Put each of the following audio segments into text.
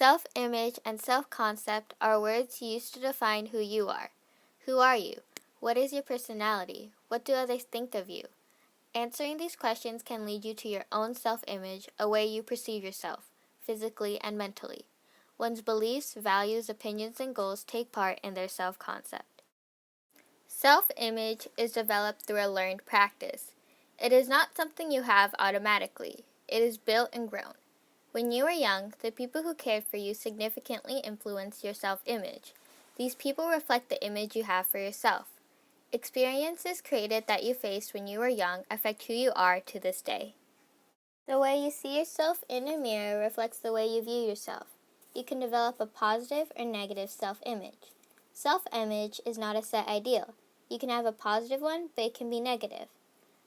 Self-image and self-concept are words used to define who you are. Who are you? What is your personality? What do others think of you? Answering these questions can lead you to your own self-image, a way you perceive yourself, physically and mentally. One's beliefs, values, opinions, and goals take part in their self-concept. Self-image is developed through a learned practice. It is not something you have automatically. It is built and grown. When you were young, the people who cared for you significantly influenced your self-image. These people reflect the image you have for yourself. Experiences created that you faced when you were young affect who you are to this day. The way you see yourself in a mirror reflects the way you view yourself. You can develop a positive or negative self-image. Self-image is not a set ideal. You can have a positive one, but it can be negative.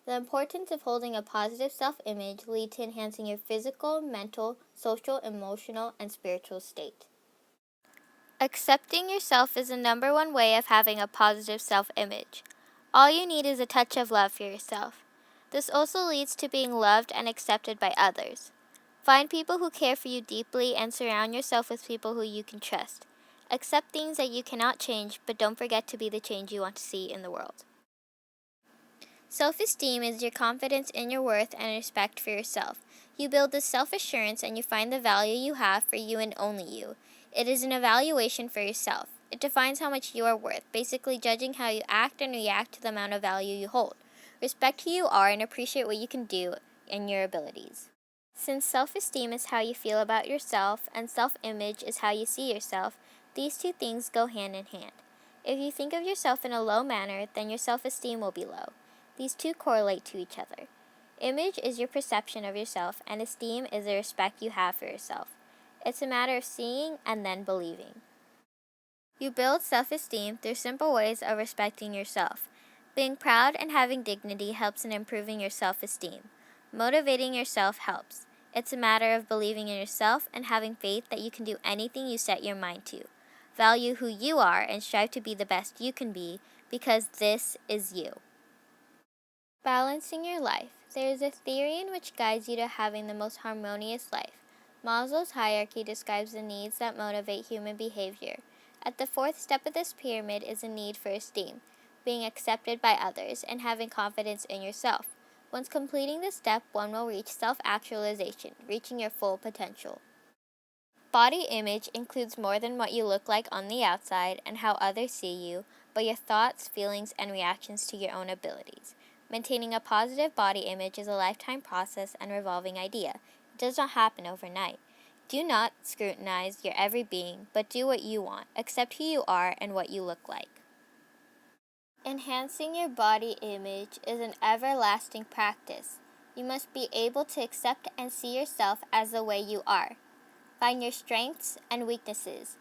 The importance of holding a positive self-image leads to enhancing your physical, mental, social, emotional, and spiritual state. Accepting yourself is the number one way of having a positive self-image. All you need is a touch of love for yourself. This also leads to being loved and accepted by others. Find people who care for you deeply and surround yourself with people who you can trust. Accept things that you cannot change, but don't forget to be the change you want to see in the world. Self-esteem is your confidence in your worth and respect for yourself. You build this self-assurance and you find the value you have for you and only you. It is an evaluation for yourself. It defines how much you are worth, basically judging how you act and react to the amount of value you hold. Respect who you are and appreciate what you can do and your abilities. Since self-esteem is how you feel about yourself and self-image is how you see yourself, these two things go hand in hand. If you think of yourself in a low manner, then your self-esteem will be low. These two correlate to each other. Image is your perception of yourself, and esteem is the respect you have for yourself. It's a matter of seeing and then believing. You build self-esteem through simple ways of respecting yourself. Being proud and having dignity helps in improving your self-esteem. Motivating yourself helps. It's a matter of believing in yourself and having faith that you can do anything you set your mind to. Value who you are and strive to be the best you can be, because this is you. Balancing your life. There is a theory in which guides you to having the most harmonious life. Maslow's hierarchy describes the needs that motivate human behavior. At the fourth step of this pyramid is a need for esteem, being accepted by others, and having confidence in yourself. Once completing this step, one will reach self-actualization, reaching your full potential. Body image includes more than what you look like on the outside and how others see you, but your thoughts, feelings, and reactions to your own abilities. Maintaining a positive body image is a lifetime process and revolving idea. It does not happen overnight. Do not scrutinize your every being, but do what you want. Accept who you are and what you look like. Enhancing your body image is an everlasting practice. You must be able to accept and see yourself as the way you are. Find your strengths and weaknesses.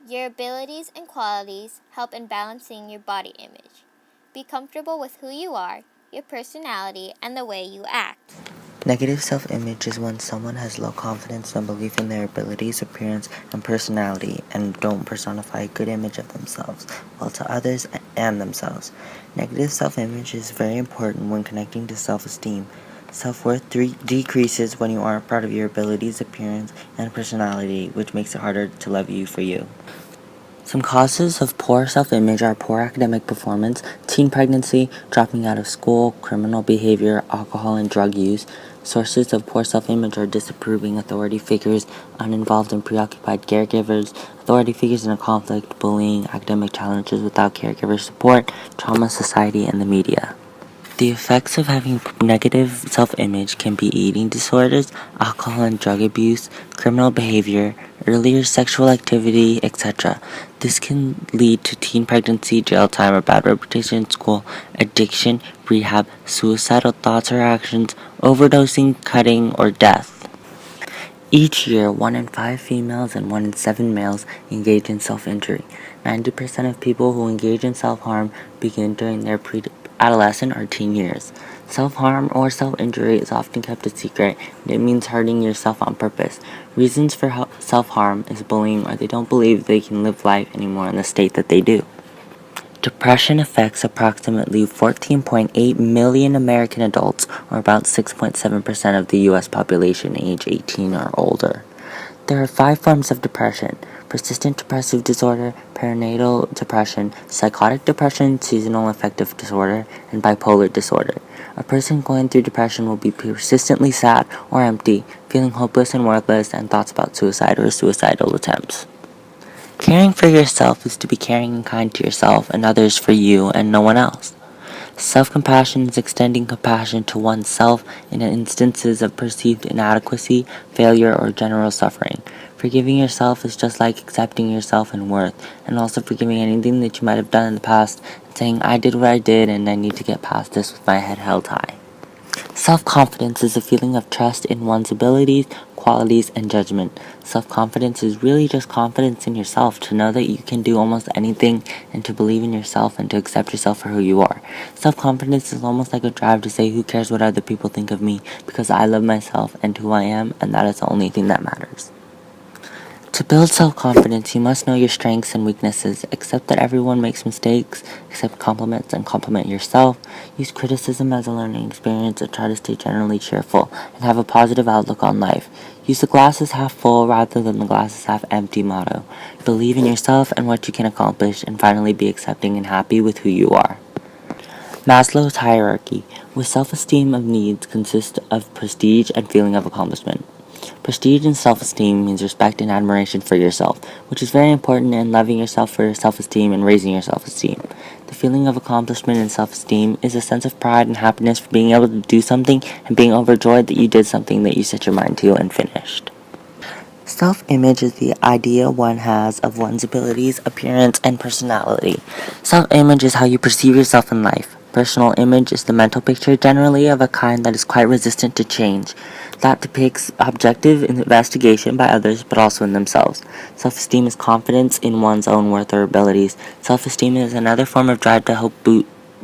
Your abilities and qualities help in balancing your body image. Be comfortable with who you are, your personality, and the way you act. Negative self-image is when someone has low confidence and belief in their abilities, appearance, and personality, and don't personify a good image of themselves, while to others and themselves. Negative self-image is very important when connecting to self-esteem. Self-worth decreases when you aren't proud of your abilities, appearance, and personality, which makes it harder to love you for you. Some causes of poor self-image are poor academic performance, teen pregnancy, dropping out of school, criminal behavior, alcohol and drug use. Sources of poor self-image are disapproving authority figures, uninvolved and preoccupied caregivers, authority figures in a conflict, bullying, academic challenges without caregiver support, trauma, society, and the media. The effects of having negative self-image can be eating disorders, alcohol and drug abuse, criminal behavior, earlier sexual activity, etc. This can lead to teen pregnancy, jail time, or bad reputation in school, addiction, rehab, suicidal thoughts or actions, overdosing, cutting, or death. Each year, 1 in 5 females and 1 in 7 males engage in self-injury. 90% of people who engage in self-harm begin during their adolescent or teen years. Self-harm or self-injury is often kept a secret, and it means hurting yourself on purpose. Reasons for self-harm is bullying, or they don't believe they can live life anymore in the state that they do. Depression affects approximately 14.8 million American adults, or about 6.7% of the U.S. population age 18 or older. There are 5 forms of depression: persistent depressive disorder, perinatal depression, psychotic depression, seasonal affective disorder, and bipolar disorder. A person going through depression will be persistently sad or empty, feeling hopeless and worthless, and thoughts about suicide or suicidal attempts. Caring for yourself is to be caring and kind to yourself and others for you and no one else. Self-compassion is extending compassion to oneself in instances of perceived inadequacy, failure, or general suffering. Forgiving yourself is just like accepting yourself and worth, and also forgiving anything that you might have done in the past and saying, I did what I did and I need to get past this with my head held high. Self-confidence is a feeling of trust in one's abilities, qualities, and judgment. Self-confidence is really just confidence in yourself, to know that you can do almost anything and to believe in yourself and to accept yourself for who you are. Self-confidence is almost like a drive to say, who cares what other people think of me, because I love myself and who I am, and that is the only thing that matters. To build self-confidence, you must know your strengths and weaknesses, accept that everyone makes mistakes, accept compliments and compliment yourself, use criticism as a learning experience, and try to stay generally cheerful, and have a positive outlook on life. Use the glass is half full rather than the glass is half empty motto. Believe in yourself and what you can accomplish, and finally be accepting and happy with who you are. Maslow's hierarchy, with self-esteem of needs, consists of prestige and feeling of accomplishment. Prestige and self-esteem means respect and admiration for yourself, which is very important in loving yourself for your self-esteem and raising your self-esteem. The feeling of accomplishment and self-esteem is a sense of pride and happiness for being able to do something and being overjoyed that you did something that you set your mind to and finished. Self-image is the idea one has of one's abilities, appearance, and personality. Self-image is how you perceive yourself in life. Personal image is the mental picture, generally of a kind that is quite resistant to change, that depicts objective investigation by others but also in themselves. Self-esteem is confidence in one's own worth or abilities. Self-esteem is another form of drive to help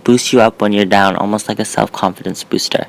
boost you up when you're down, almost like a self-confidence booster.